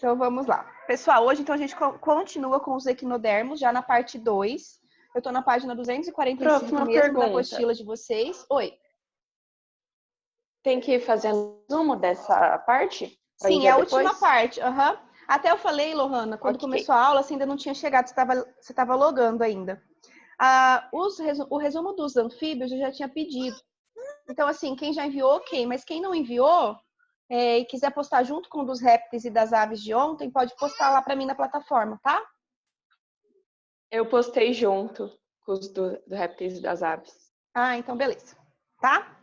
Então, vamos lá. Pessoal, hoje então a gente continua com os equinodermos, já na parte 2. Eu estou na página 245 Próxima mesmo pergunta. da apostila de vocês. Oi. Tem que fazer um resumo dessa parte? Sim, é a última parte. Uhum. Até eu falei, Lohana, quando começou a aula, você ainda não tinha chegado, você estava logando ainda. O resumo dos anfíbios eu já tinha pedido. Então, assim, quem já enviou, ok. Mas quem não enviou e quiser postar junto com o dos répteis e das aves de ontem, pode postar lá para mim na plataforma, tá? Eu postei junto com os do répteis e das aves. Ah, então beleza. Tá?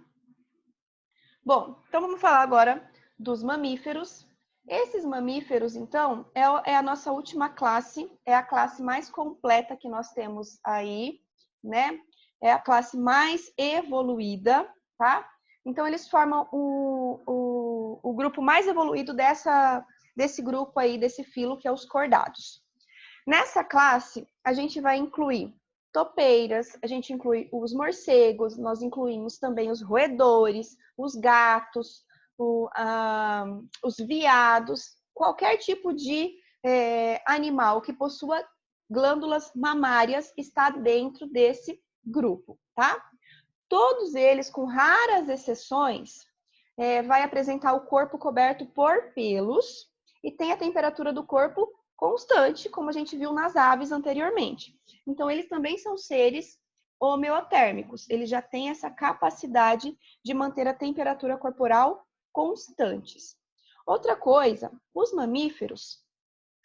Bom, então vamos falar agora dos mamíferos. Esses mamíferos, então, é a nossa última classe, é a classe mais completa que nós temos aí, né? É a classe mais evoluída, tá? Então, eles formam o grupo mais evoluído desse grupo aí, desse filo, que é os cordados. Nessa classe, a gente vai incluir topeiras, a gente inclui os morcegos, nós incluímos também os roedores, os gatos, os veados, qualquer tipo de animal que possua glândulas mamárias está dentro desse grupo, tá? Todos eles, com raras exceções, vai apresentar o corpo coberto por pelos e tem a temperatura do corpo constante, como a gente viu nas aves anteriormente. Então, eles também são seres homeotérmicos. Eles já têm essa capacidade de manter a temperatura corporal constantes. Outra coisa, os mamíferos,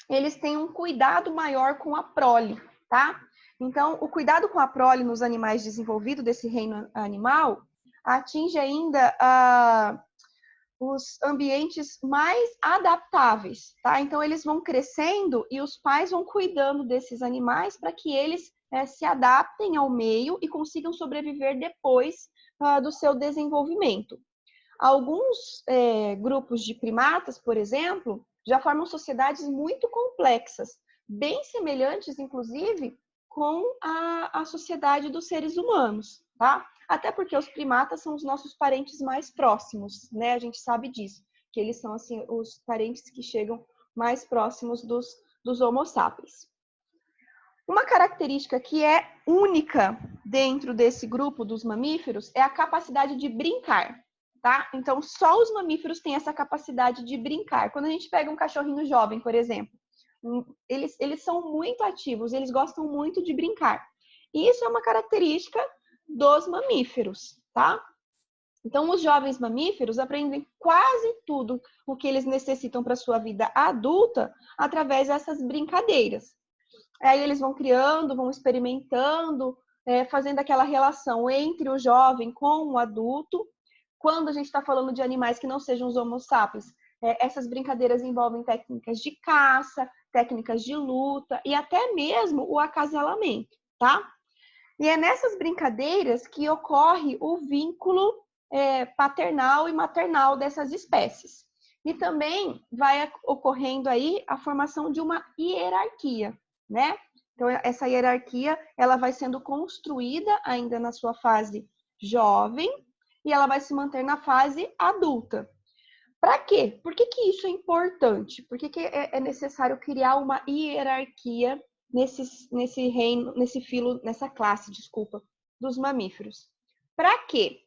eles têm um cuidado maior com a prole, tá? Então, o cuidado com a prole nos animais desenvolvidos desse reino animal atinge ainda os ambientes mais adaptáveis, tá? Então, eles vão crescendo e os pais vão cuidando desses animais para que eles se adaptem ao meio e consigam sobreviver depois do seu desenvolvimento. Alguns grupos de primatas, por exemplo, já formam sociedades muito complexas, bem semelhantes, inclusive, com a sociedade dos seres humanos, tá? Até porque os primatas são os nossos parentes mais próximos, né? A gente sabe disso, que eles são, assim, os parentes que chegam mais próximos dos Homo sapiens. Uma característica que é única dentro desse grupo dos mamíferos é a capacidade de brincar, tá? Então, só os mamíferos têm essa capacidade de brincar. Quando a gente pega um cachorrinho jovem, por exemplo, eles são muito ativos, eles gostam muito de brincar. E isso é uma característica dos mamíferos, tá? Então, os jovens mamíferos aprendem quase tudo o que eles necessitam para a sua vida adulta através dessas brincadeiras. Aí eles vão criando, vão experimentando, fazendo aquela relação entre o jovem com o adulto. Quando a gente está falando de animais que não sejam os homo sapiens, essas brincadeiras envolvem técnicas de caça, técnicas de luta e até mesmo o acasalamento, tá? E é nessas brincadeiras que ocorre o vínculo paternal e maternal dessas espécies. E também vai ocorrendo aí a formação de uma hierarquia, né? Então, essa hierarquia, ela vai sendo construída ainda na sua fase jovem e ela vai se manter na fase adulta. Para quê? Por que isso é importante? Por que é necessário criar uma hierarquia nesse reino, nesse filo, nessa classe, desculpa, dos mamíferos? Para quê?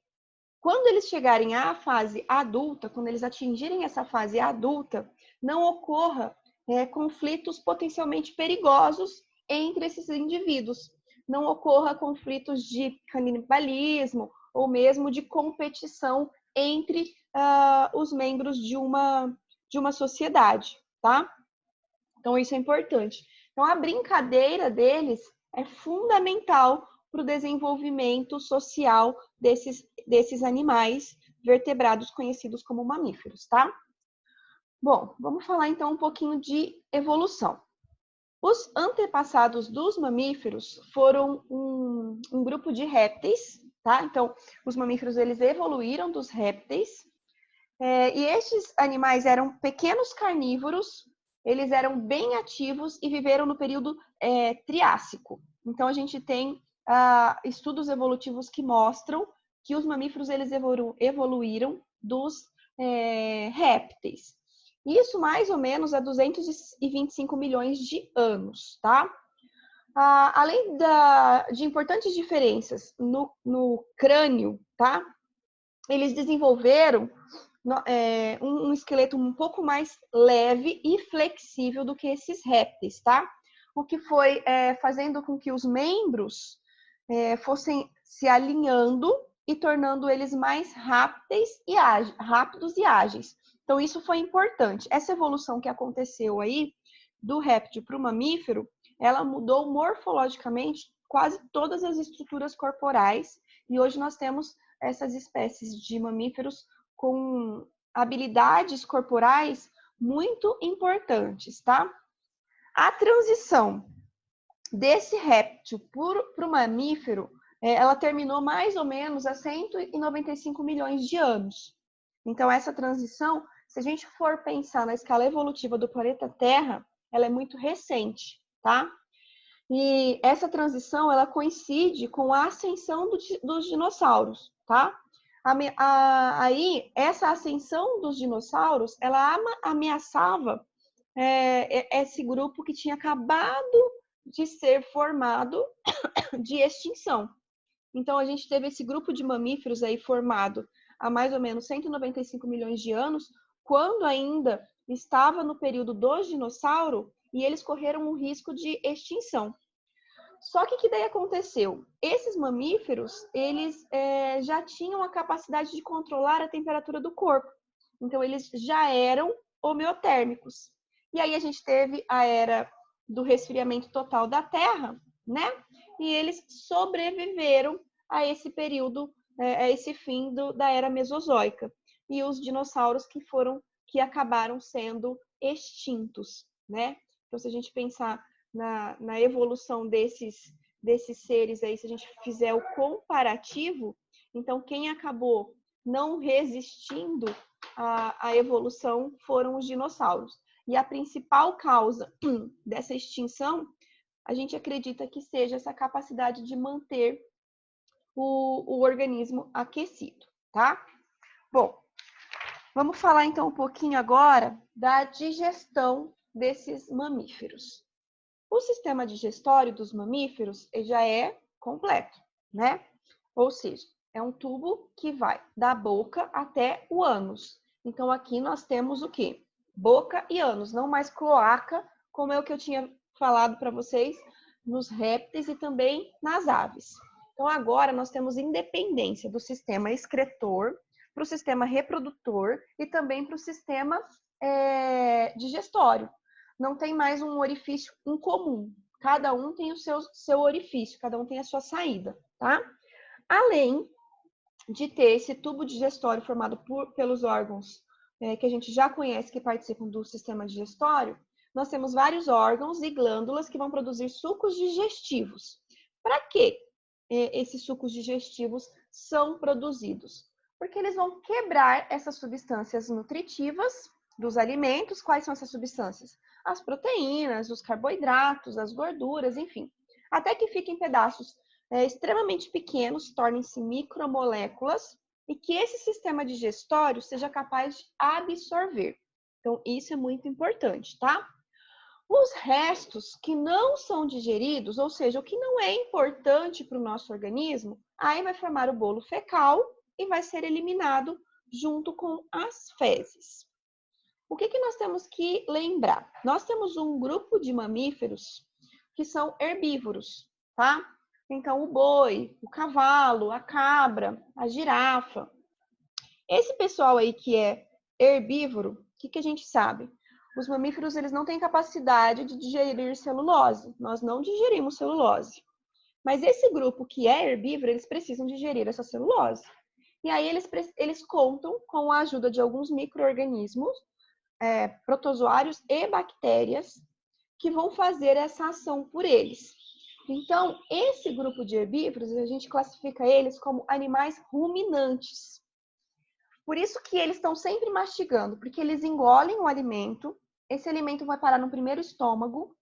Quando eles chegarem à fase adulta, quando eles atingirem essa fase adulta, não ocorra conflitos potencialmente perigosos entre esses indivíduos. Não ocorra conflitos de canibalismo ou mesmo de competição entre os membros de uma sociedade, tá? Então, isso é importante. Então, a brincadeira deles é fundamental para o desenvolvimento social desses animais vertebrados conhecidos como mamíferos, tá? Bom, vamos falar então um pouquinho de evolução. Os antepassados dos mamíferos foram um grupo de répteis, tá? Então, os mamíferos, eles evoluíram dos répteis, e estes animais eram pequenos carnívoros, eles eram bem ativos e viveram no período Triássico. Então, a gente tem estudos evolutivos que mostram que os mamíferos eles evoluíram dos répteis. Isso mais ou menos há 225 milhões de anos, tá? Além de importantes diferenças no crânio, tá? Eles desenvolveram um esqueleto um pouco mais leve e flexível do que esses répteis, tá? O que foi fazendo com que os membros fossem se alinhando e tornando eles mais rápidos e ágeis. Então, isso foi importante. Essa evolução que aconteceu aí, do réptil para o mamífero, ela mudou morfologicamente quase todas as estruturas corporais, e hoje nós temos essas espécies de mamíferos com habilidades corporais muito importantes, tá? A transição desse réptil para o mamífero, ela terminou mais ou menos há 195 milhões de anos. Então, essa transição, se a gente for pensar na escala evolutiva do planeta Terra, ela é muito recente, tá? E essa transição, ela coincide com a ascensão dos dinossauros, tá? Aí, essa ascensão dos dinossauros, ela ameaçava esse grupo que tinha acabado de ser formado de extinção. Então, a gente teve esse grupo de mamíferos aí formado há mais ou menos 195 milhões de anos, quando ainda estava no período dos dinossauros, e eles correram um risco de extinção. Só que daí aconteceu? Esses mamíferos, eles já tinham a capacidade de controlar a temperatura do corpo. Então, eles já eram homeotérmicos. E aí a gente teve a era do resfriamento total da Terra, né? E eles sobreviveram a esse período, a esse fim da era mesozoica. E os dinossauros que acabaram sendo extintos, né? Então, se a gente pensar na evolução desses seres aí, se a gente fizer o comparativo, então quem acabou não resistindo à evolução foram os dinossauros. E a principal causa dessa extinção, a gente acredita que seja essa capacidade de manter o organismo aquecido, tá? Bom, vamos falar então um pouquinho agora da digestão desses mamíferos. O sistema digestório dos mamíferos já é completo, né? Ou seja, é um tubo que vai da boca até o ânus. Então, aqui nós temos o quê? Boca e ânus, não mais cloaca, como é o que eu tinha falado para vocês nos répteis e também nas aves. Então, agora nós temos independência do sistema excretor para o sistema reprodutor e também para o sistema digestório. Não tem mais um orifício em comum. Cada um tem o seu orifício, cada um tem a sua saída, tá? Além de ter esse tubo digestório formado pelos órgãos que a gente já conhece que participam do sistema digestório, nós temos vários órgãos e glândulas que vão produzir sucos digestivos. Para que esses sucos digestivos são produzidos? Porque eles vão quebrar essas substâncias nutritivas dos alimentos. Quais são essas substâncias? As proteínas, os carboidratos, as gorduras, enfim. Até que fiquem pedaços extremamente pequenos, tornem-se micromoléculas e que esse sistema digestório seja capaz de absorver. Então, isso é muito importante, tá? Os restos que não são digeridos, ou seja, o que não é importante para o nosso organismo, aí vai formar o bolo fecal e vai ser eliminado junto com as fezes. O que nós temos que lembrar? Nós temos um grupo de mamíferos que são herbívoros, tá? Então, o boi, o cavalo, a cabra, a girafa. Esse pessoal aí que é herbívoro, o que a gente sabe? Os mamíferos, eles não têm capacidade de digerir celulose. Nós não digerimos celulose. Mas esse grupo que é herbívoro, eles precisam digerir essa celulose. E aí eles contam com a ajuda de alguns micro-organismos, protozoários e bactérias, que vão fazer essa ação por eles. Então, esse grupo de herbívoros, a gente classifica eles como animais ruminantes. Por isso que eles estão sempre mastigando, porque eles engolem o alimento, esse alimento vai parar no primeiro estômago,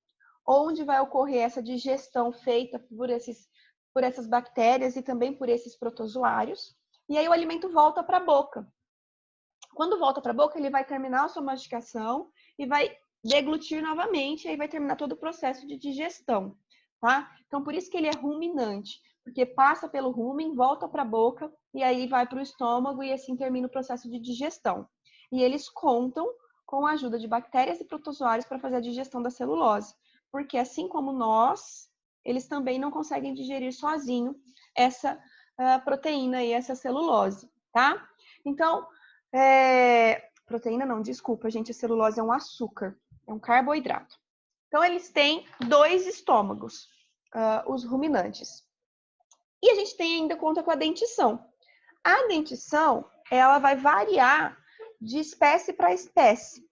onde vai ocorrer essa digestão feita por essas bactérias e também por esses protozoários, e aí o alimento volta para a boca. Quando volta para a boca, ele vai terminar a sua mastigação e vai deglutir novamente, e aí vai terminar todo o processo de digestão, tá? Então, por isso que ele é ruminante, porque passa pelo rumen, volta para a boca, e aí vai para o estômago, e assim termina o processo de digestão. E eles contam com a ajuda de bactérias e protozoários para fazer a digestão da celulose, porque assim como nós, eles também não conseguem digerir sozinho essa proteína e essa celulose, tá? Então, proteína não, desculpa, gente, a celulose é um açúcar, é um carboidrato. Então, eles têm 2 estômagos, os ruminantes. E a gente tem ainda conta com a dentição. A dentição, ela vai variar de espécie para espécie.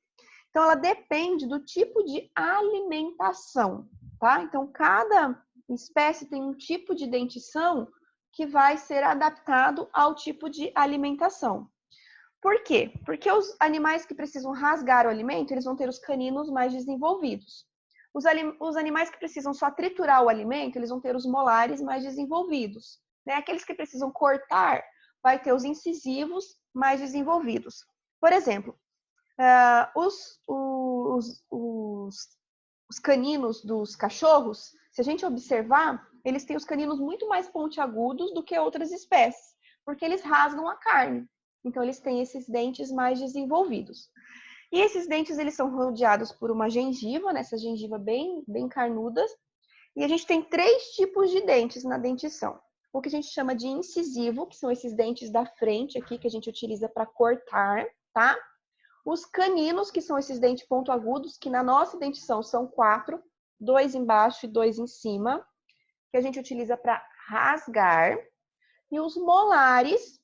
Então, ela depende do tipo de alimentação, tá? Então, cada espécie tem um tipo de dentição que vai ser adaptado ao tipo de alimentação. Por quê? Porque os animais que precisam rasgar o alimento, eles vão ter os caninos mais desenvolvidos. Os animais que precisam só triturar o alimento, eles vão ter os molares mais desenvolvidos. Né? Aqueles que precisam cortar, vai ter os incisivos mais desenvolvidos. Por exemplo, os caninos dos cachorros, se a gente observar, eles têm os caninos muito mais pontiagudos do que outras espécies, porque eles rasgam a carne. Então, eles têm esses dentes mais desenvolvidos. E esses dentes, eles são rodeados por uma gengiva, né? Essa gengiva bem carnuda. E a gente tem 3 tipos de dentes na dentição. O que a gente chama de incisivo, que são esses dentes da frente aqui, que a gente utiliza para cortar, tá? Os caninos, que são esses dentes ponto-agudos, que na nossa dentição são 4, 2 embaixo e 2 em cima, que a gente utiliza para rasgar. E os molares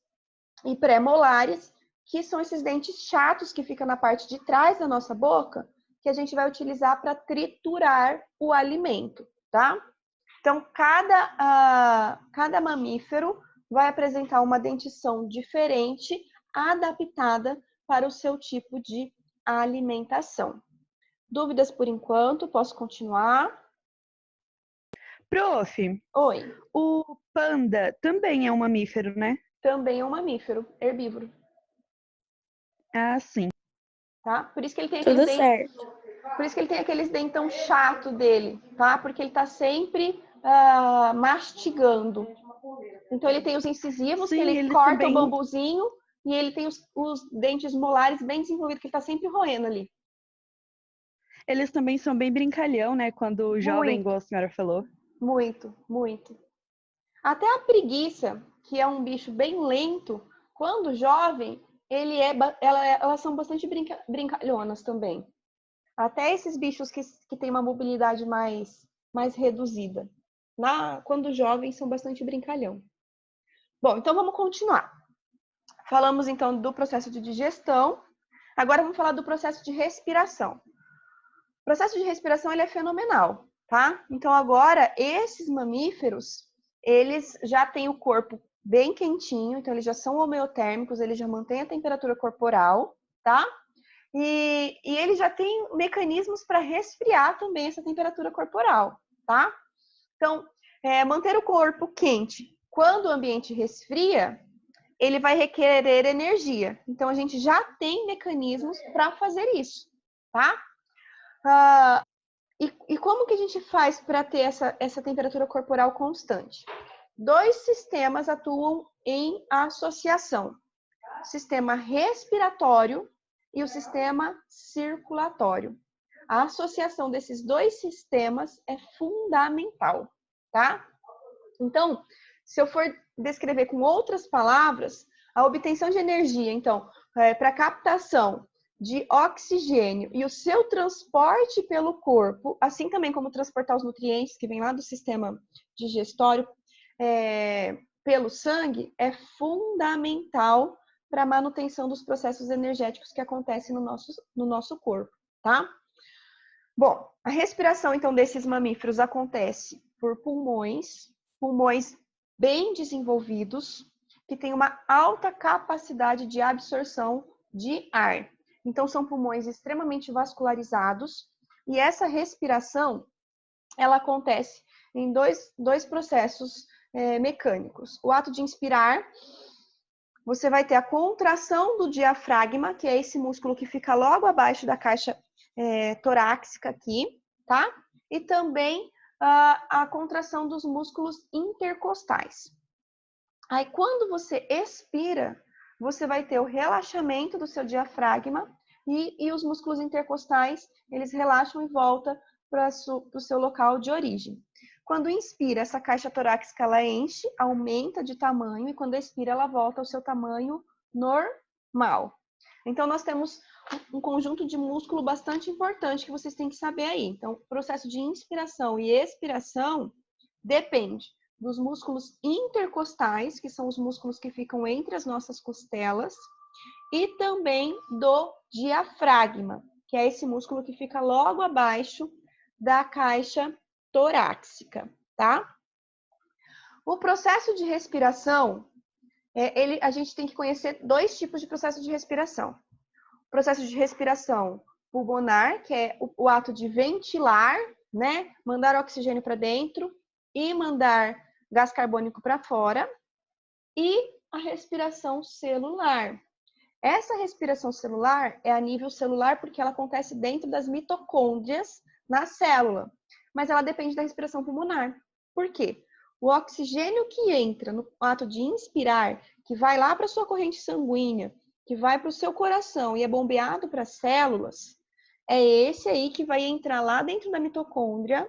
e pré-molares, que são esses dentes chatos que ficam na parte de trás da nossa boca, que a gente vai utilizar para triturar o alimento, tá? Então, cada mamífero vai apresentar uma dentição diferente, adaptada para o seu tipo de alimentação. Dúvidas por enquanto? Posso continuar? Prof, Oi. o panda também é um mamífero, né? Também é um mamífero, herbívoro, Ah, sim. tá? Por isso que ele tem Tudo aqueles dentes, certo. por isso que ele tem aqueles dentão chato dele, tá? Porque ele tá sempre mastigando. Então ele tem os incisivos, que Sim, ele eles corta o também, bambuzinho, e ele tem os dentes molares bem desenvolvidos, que ele tá sempre roendo ali. eles também são bem brincalhão, né? Quando jovem, igual Muito, a senhora falou. muito, muito. Até a preguiça, que é um bicho bem lento, quando jovem, elas são bastante brincalhonas também. Até esses bichos que têm uma mobilidade mais reduzida. Quando jovens, são bastante brincalhão. Bom, então vamos continuar. Falamos então do processo de digestão. Agora vamos falar do processo de respiração. O processo de respiração ele é fenomenal, tá? Então agora esses mamíferos, eles já têm o corpo bem quentinho, então eles já são homeotérmicos, eles já mantêm a temperatura corporal, tá? E eles já têm mecanismos para resfriar também essa temperatura corporal, tá? Então, manter o corpo quente quando o ambiente resfria, ele vai requerer energia. Então, a gente já tem mecanismos para fazer isso, tá? E como que a gente faz para ter essa temperatura corporal constante? 2 sistemas atuam em associação: o sistema respiratório e o sistema circulatório. A associação desses 2 sistemas é fundamental, tá? Então, se eu for descrever com outras palavras, a obtenção de energia, então, para captação de oxigênio e o seu transporte pelo corpo, assim também como transportar os nutrientes que vêm lá do sistema digestório pelo sangue, é fundamental para a manutenção dos processos energéticos que acontecem no nosso corpo, tá? Bom, a respiração, então, desses mamíferos acontece por pulmões bem desenvolvidos, que têm uma alta capacidade de absorção de ar. Então, são pulmões extremamente vascularizados, e essa respiração, ela acontece em dois processos mecânicos. O ato de inspirar, você vai ter a contração do diafragma, que é esse músculo que fica logo abaixo da caixa torácica aqui, tá? E também a contração dos músculos intercostais. Aí, quando você expira, você vai ter o relaxamento do seu diafragma e os músculos intercostais, eles relaxam e voltam para o seu local de origem. Quando inspira, essa caixa torácica ela enche, aumenta de tamanho, e quando expira, ela volta ao seu tamanho normal. Então, nós temos um conjunto de músculo bastante importante que vocês têm que saber aí. Então, o processo de inspiração e expiração depende dos músculos intercostais, que são os músculos que ficam entre as nossas costelas, e também do diafragma, que é esse músculo que fica logo abaixo da caixa torácica, tá? O processo de respiração, a gente tem que conhecer dois tipos de processo de respiração. O processo de respiração pulmonar, que é o ato de ventilar, né? Mandar oxigênio para dentro e mandar gás carbônico para fora. E a respiração celular. Essa respiração celular é a nível celular porque ela acontece dentro das mitocôndrias na célula. Mas ela depende da respiração pulmonar. Por quê? O oxigênio que entra no ato de inspirar, que vai lá para a sua corrente sanguínea, que vai para o seu coração e é bombeado para as células, é esse aí que vai entrar lá dentro da mitocôndria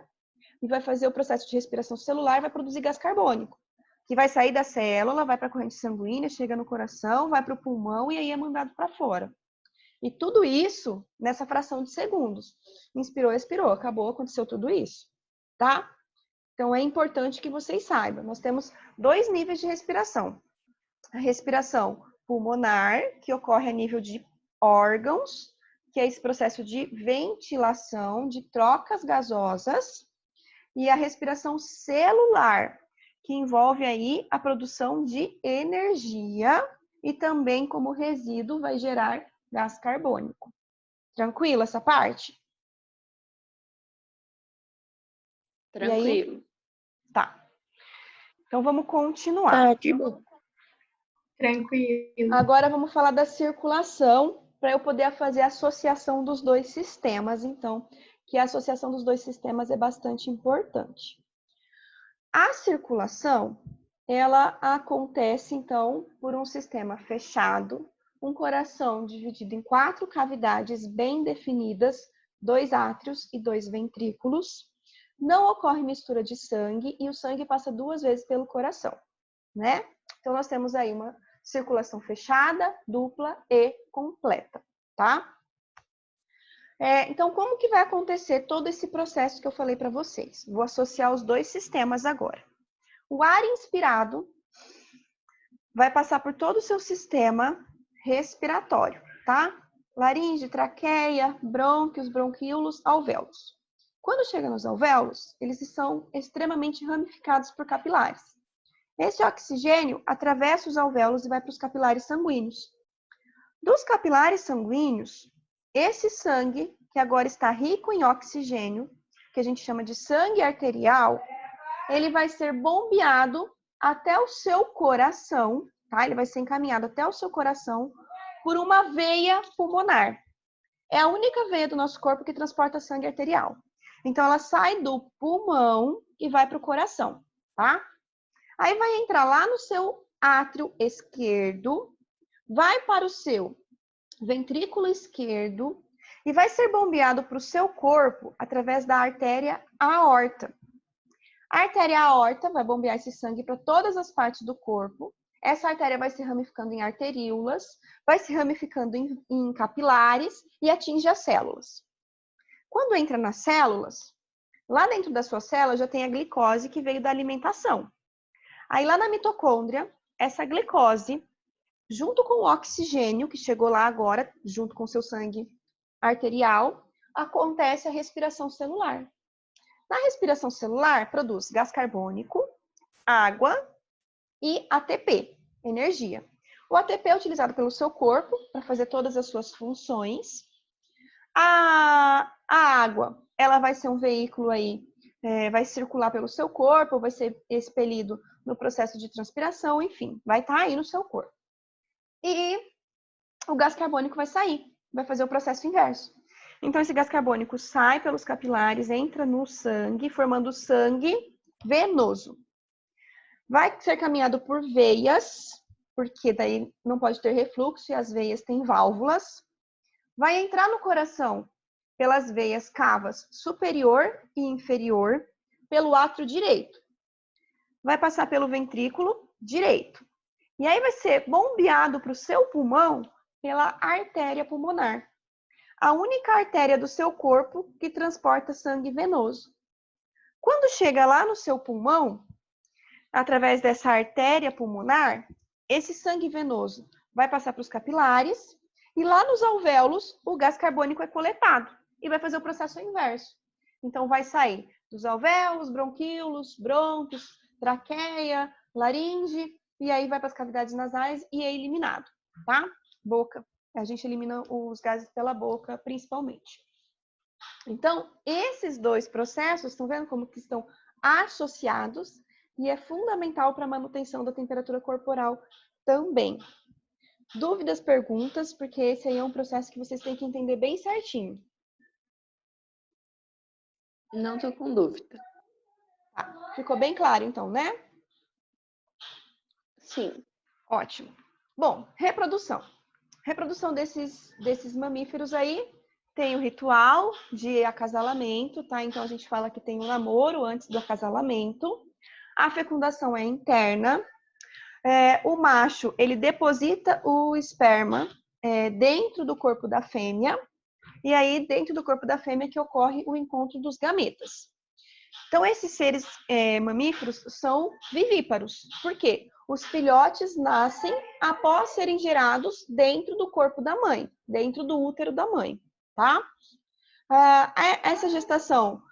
e vai fazer o processo de respiração celular e vai produzir gás carbônico, que vai sair da célula, vai para a corrente sanguínea, chega no coração, vai para o pulmão e aí é mandado para fora. E tudo isso nessa fração de segundos. Inspirou, expirou, acabou, aconteceu tudo isso, tá? Então é importante que vocês saibam. Nós temos dois níveis de respiração. A respiração pulmonar, que ocorre a nível de órgãos, que é esse processo de ventilação, de trocas gasosas, e a respiração celular, que envolve aí a produção de energia e também como resíduo vai gerar gás carbônico. Tranquilo essa parte? Tranquilo. E aí? Tá. Então vamos continuar. Tá, de boa. Tranquilo. Agora vamos falar da circulação, para eu poder fazer a associação dos dois sistemas, então, que a associação dos dois sistemas é bastante importante. A circulação, ela acontece, então, por um sistema fechado, um coração dividido em 4 cavidades bem definidas, 2 átrios e 2 ventrículos. Não ocorre mistura de sangue e o sangue passa 2 vezes pelo coração, né? Então, nós temos aí uma circulação fechada, dupla e completa, tá? Então, como que vai acontecer todo esse processo que eu falei para vocês? Vou associar os dois sistemas agora. O ar inspirado vai passar por todo o seu sistema respiratório, tá? Laringe, traqueia, brônquios, bronquíolos, alvéolos. Quando chega nos alvéolos, eles são extremamente ramificados por capilares. Esse oxigênio atravessa os alvéolos e vai para os capilares sanguíneos. Dos capilares sanguíneos, esse sangue, que agora está rico em oxigênio, que a gente chama de sangue arterial, ele vai ser bombeado até o seu coração, tá? Ele vai ser encaminhado até o seu coração por uma veia pulmonar. É a única veia do nosso corpo que transporta sangue arterial. Então, ela sai do pulmão e vai para o coração, tá? Aí vai entrar lá no seu átrio esquerdo, vai para o seu ventrículo esquerdo e vai ser bombeado para o seu corpo através da artéria aorta. A artéria aorta vai bombear esse sangue para todas as partes do corpo. Essa artéria vai se ramificando em arteríolas, vai se ramificando em capilares e atinge as células. Quando entra nas células, lá dentro da sua célula já tem a glicose que veio da alimentação. Aí lá na mitocôndria, essa glicose, junto com o oxigênio que chegou lá agora, junto com o seu sangue arterial, acontece a respiração celular. Na respiração celular, produz gás carbônico, água e ATP, energia. O ATP é utilizado pelo seu corpo para fazer todas as suas funções. A água, ela vai ser um veículo aí, vai circular pelo seu corpo, vai ser expelido no processo de transpiração, enfim, vai estar aí no seu corpo. e o gás carbônico vai sair, vai fazer o processo inverso. Então, esse gás carbônico sai pelos capilares, entra no sangue, formando sangue venoso. Vai ser caminhado por veias, porque daí não pode ter refluxo e as veias têm válvulas. Vai entrar no coração pelas veias cavas superior e inferior, pelo átrio direito. Vai passar pelo ventrículo direito. E aí vai ser bombeado para o seu pulmão pela artéria pulmonar. A única artéria do seu corpo que transporta sangue venoso. Quando chega lá no seu pulmão, através dessa artéria pulmonar, esse sangue venoso vai passar para os capilares e lá nos alvéolos o gás carbônico é coletado e vai fazer o processo inverso. Então vai sair dos alvéolos, bronquíolos, brônquios, traqueia, laringe e aí vai para as cavidades nasais e é eliminado, tá? Boca. A gente elimina os gases pela boca, principalmente. Então, esses dois processos, estão vendo como que estão associados e é fundamental para a manutenção da temperatura corporal também. Dúvidas, perguntas, porque esse aí é um processo que vocês têm que entender bem certinho. Não estou com dúvida. Tá, ficou bem claro então, né? Sim. Ótimo. Bom, reprodução. Reprodução desses mamíferos aí tem o ritual de acasalamento, tá? Então a gente fala que tem um namoro antes do acasalamento. A fecundação é interna. O macho, ele deposita o esperma dentro do corpo da fêmea. E aí, dentro do corpo da fêmea que ocorre o encontro dos gametas. Então, esses seres mamíferos são vivíparos. Por quê? Os filhotes nascem após serem gerados dentro do corpo da mãe, dentro do útero da mãe, tá? Essa gestação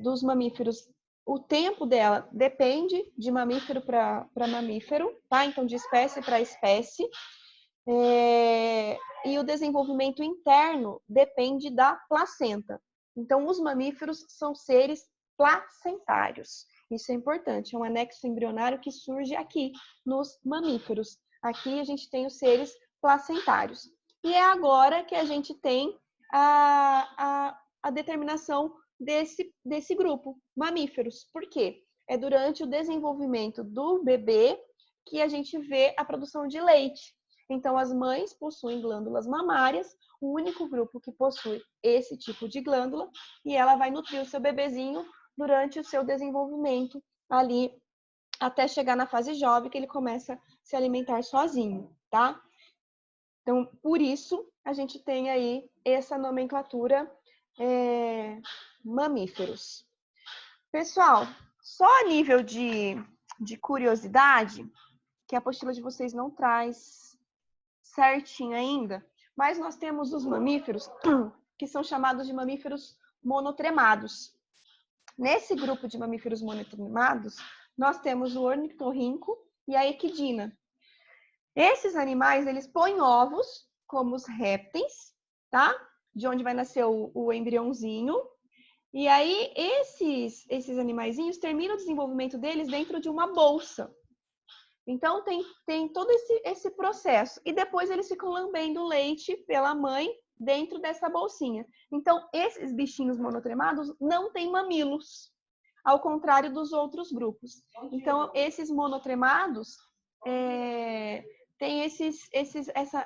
dos mamíferos, o tempo dela depende de mamífero para mamífero, tá? Então, de espécie para espécie. E o desenvolvimento interno depende da placenta. Então, os mamíferos são seres placentários. Isso é importante, é um anexo embrionário que surge aqui nos mamíferos. Aqui a gente tem os seres placentários. E é agora que a gente tem a determinação desse grupo, mamíferos. Por quê? É durante o desenvolvimento do bebê que a gente vê a produção de leite. Então, as mães possuem glândulas mamárias, o único grupo que possui esse tipo de glândula, e ela vai nutrir o seu bebezinho durante o seu desenvolvimento ali, até chegar na fase jovem, que ele começa a se alimentar sozinho, tá? Então, por isso, a gente tem aí essa nomenclatura mamíferos. Pessoal, só a nível de curiosidade, que a apostila de vocês não traz certinho ainda, mas nós temos os mamíferos que são chamados de mamíferos monotremados. Nesse grupo de mamíferos monotremados, nós temos o ornitorrinco e a equidna. Esses animais, eles põem ovos, como os répteis, tá? De onde vai nascer o embriãozinho. E aí, esses animaizinhos terminam o desenvolvimento deles dentro de uma bolsa. Então, tem todo esse processo. E depois eles ficam lambendo leite pela mãe dentro dessa bolsinha. Então, esses bichinhos monotremados não têm mamilos, ao contrário dos outros grupos. Então, esses monotremados,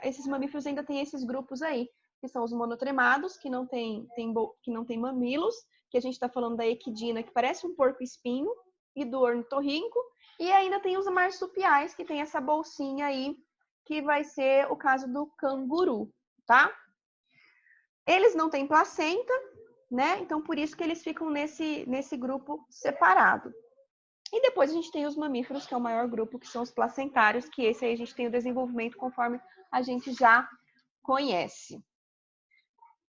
esses mamíferos ainda têm esses grupos aí, que são os monotremados, que não tem mamilos, que a gente está falando da equidna, que parece um porco-espinho, e do ornitorrinco. E ainda tem os marsupiais, que tem essa bolsinha aí, que vai ser o caso do canguru, tá? Eles não têm placenta, né? Então, por isso que eles ficam nesse grupo separado. E depois a gente tem os mamíferos, que é o maior grupo, que são os placentários, que esse aí a gente tem o desenvolvimento conforme a gente já conhece.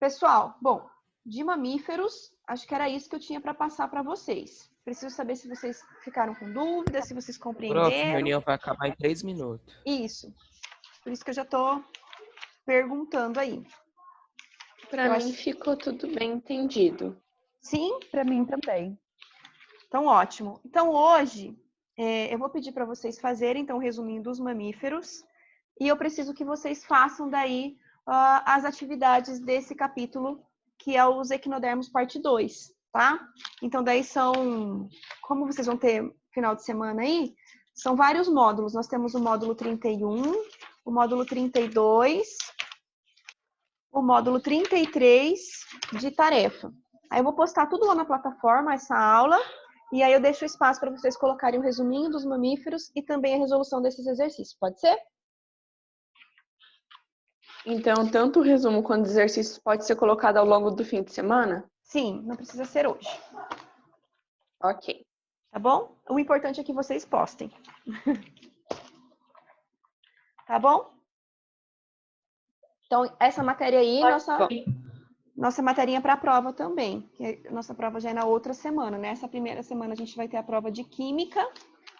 Pessoal, bom, de mamíferos, acho que era isso que eu tinha para passar para vocês. Preciso saber se vocês ficaram com dúvidas, se vocês compreenderam. Pronto, a reunião vai acabar em 3 minutos. Isso. Por isso que eu já estou perguntando aí. Para mim ficou tudo bem entendido. Sim? Para mim também. Então, ótimo. Então, hoje, eu vou pedir para vocês fazerem, então, resumindo os mamíferos. e eu preciso que vocês façam daí as atividades desse capítulo, que é os equinodermos parte 2, tá? Então, daí como vocês vão ter final de semana aí, são vários módulos. Nós temos o módulo 31, o módulo 32, o módulo 33 de tarefa. Aí eu vou postar tudo lá na plataforma, essa aula, e aí eu deixo espaço para vocês colocarem o resuminho dos mamíferos e também a resolução desses exercícios. Pode ser? Então, tanto o resumo quanto os exercícios pode ser colocado ao longo do fim de semana? Sim, não precisa ser hoje. Ok. Tá bom? O importante é que vocês postem. Tá bom? Então, essa matéria aí, nossa materinha para a prova também. Que nossa prova já é na outra semana, né? Essa primeira semana a gente vai ter a prova de química.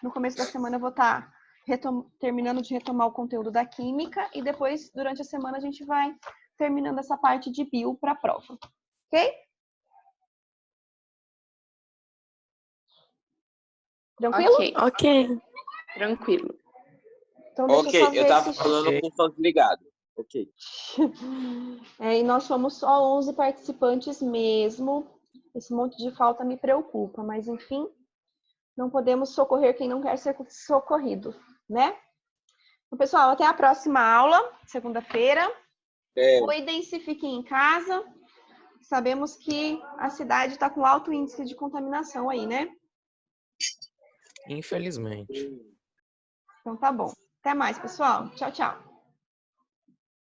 No começo da semana eu vou estar terminando de retomar o conteúdo da química. E depois, durante a semana, a gente vai terminando essa parte de bio para a prova. Ok? Tranquilo? Ok. Tranquilo. Então, deixa Ok, eu só ver eu tava se... falando com o som desligado. Ok. E nós somos só 11 participantes mesmo. Esse monte de falta me preocupa, mas enfim, não podemos socorrer quem não quer ser socorrido, né? Então, pessoal, até a próxima aula, segunda-feira. Cuidem-se, fiquem em casa. Sabemos que a cidade está com alto índice de contaminação aí, né? Infelizmente. Então tá bom. Até mais, pessoal. Tchau, tchau.